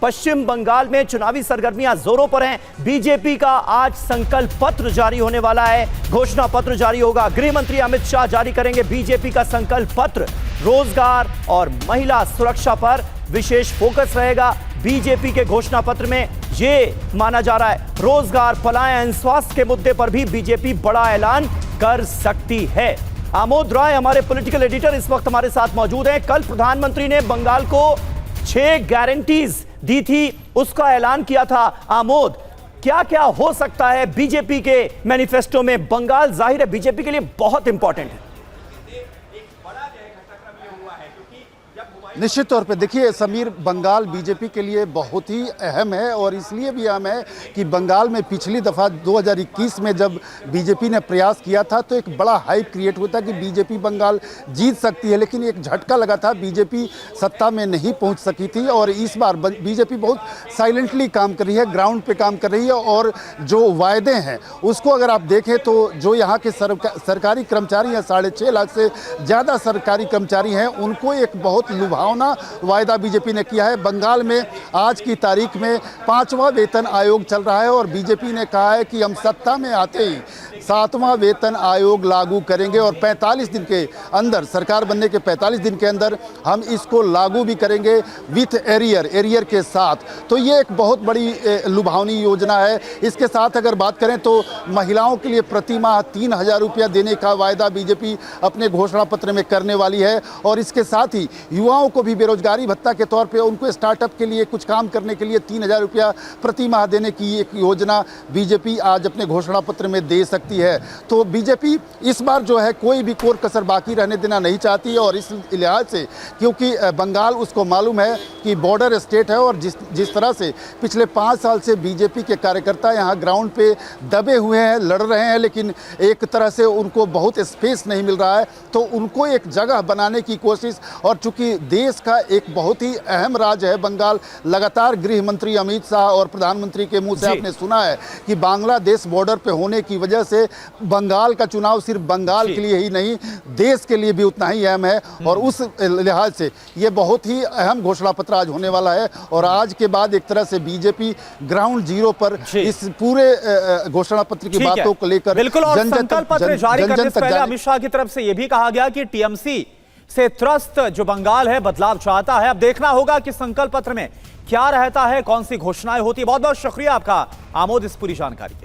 पश्चिम बंगाल में चुनावी सरगर्मियां जोरों पर हैं। बीजेपी का आज संकल्प पत्र जारी होने वाला है, घोषणा पत्र जारी होगा। गृह मंत्री अमित शाह जारी करेंगे बीजेपी का संकल्प पत्र। रोजगार और महिला सुरक्षा पर विशेष फोकस रहेगा। बीजेपी के घोषणा पत्र में यह माना जा रहा है रोजगार, पलायन, स्वास्थ्य के मुद्दे पर भी बीजेपी बड़ा ऐलान कर सकती है। आमोद राय हमारे पॉलिटिकल एडिटर इस वक्त हमारे साथ मौजूद हैं। कल प्रधानमंत्री ने बंगाल को 6 गारंटीज दी थी, उसका ऐलान किया था। आमोद, क्या क्या हो सकता है बीजेपी के मैनिफेस्टो में? बंगाल जाहिर है बीजेपी के लिए बहुत इंपॉर्टेंट है। निश्चित तौर पे देखिए समीर, बंगाल बीजेपी के लिए बहुत ही अहम है और इसलिए भी अहम है कि बंगाल में पिछली दफ़ा 2021 में जब बीजेपी ने प्रयास किया था तो एक बड़ा हाइप क्रिएट हुआ था कि बीजेपी बंगाल जीत सकती है, लेकिन एक झटका लगा था, बीजेपी सत्ता में नहीं पहुंच सकी थी। और इस बार बीजेपी बहुत साइलेंटली काम कर रही है, ग्राउंड पे काम कर रही है और जो वायदे हैं उसको अगर आप देखें तो जो यहाँ के सरकारी कर्मचारी हैं, 6.5 लाख से ज़्यादा सरकारी कर्मचारी हैं, उनको एक बहुत लुभावना वायदा बीजेपी ने किया है। बंगाल में आज की तारीख में 5वां वेतन आयोग चल रहा है और बीजेपी ने कहा है कि हम सत्ता में आते ही 7वां वेतन आयोग लागू करेंगे और 45 दिन के अंदर, सरकार बनने के 45 दिन के अंदर हम इसको लागू भी करेंगे विथ एरियर के साथ। तो ये एक बहुत बड़ी लुभावनी योजना है। इसके साथ अगर बात करें तो महिलाओं के लिए प्रति माह 3,000 रुपया देने का वायदा बीजेपी अपने घोषणा पत्र में करने वाली है और इसके साथ ही युवाओं को भी बेरोजगारी भत्ता के तौर पे उनको स्टार्टअप के लिए कुछ काम करने के लिए 3,000 रुपया प्रति माह देने की एक योजना बीजेपी आज अपने घोषणा पत्र में दे सकती है। तो बीजेपी इस बार जो है कोई भी कोर कसर बाकी रहने देना नहीं चाहती और इस लिहाज से, क्योंकि बंगाल उसको मालूम है कि बॉर्डर स्टेट है और जिस तरह से पिछले 5 साल से बीजेपी के कार्यकर्ता यहाँ ग्राउंड पे दबे हुए हैं, लड़ रहे हैं, लेकिन एक तरह से उनको बहुत स्पेस नहीं मिल रहा है, तो उनको एक जगह बनाने की कोशिश। और चूंकि देश का एक बहुत ही अहम राज्य है बंगाल, लगातार गृह मंत्री अमित शाह और प्रधानमंत्री के मुंह से आपने सुना है कि बांग्लादेश बॉर्डर पे होने की वजह से बंगाल का चुनाव सिर्फ बंगाल के लिए ही नहीं, देश के लिए भी उतना ही अहम है। और उस लिहाज से ये बहुत ही अहम घोषणा पत्र आज होने वाला है और आज के बाद एक तरह से बीजेपी ग्राउंड जीरो पर इस पूरे घोषणा पत्र की बातों को लेकर बिल्कुल। और संकल्प पत्र जारी करने से पहले अमित शाह की तरफ से यह भी कहा गया कि टीएमसी से त्रस्त जो बंगाल है बदलाव चाहता है। अब देखना होगा कि संकल्प पत्र में क्या रहता है, कौन सी घोषणाएं होती है। बहुत बहुत शुक्रिया आपका आमोद इस पूरी जानकारी के लिए।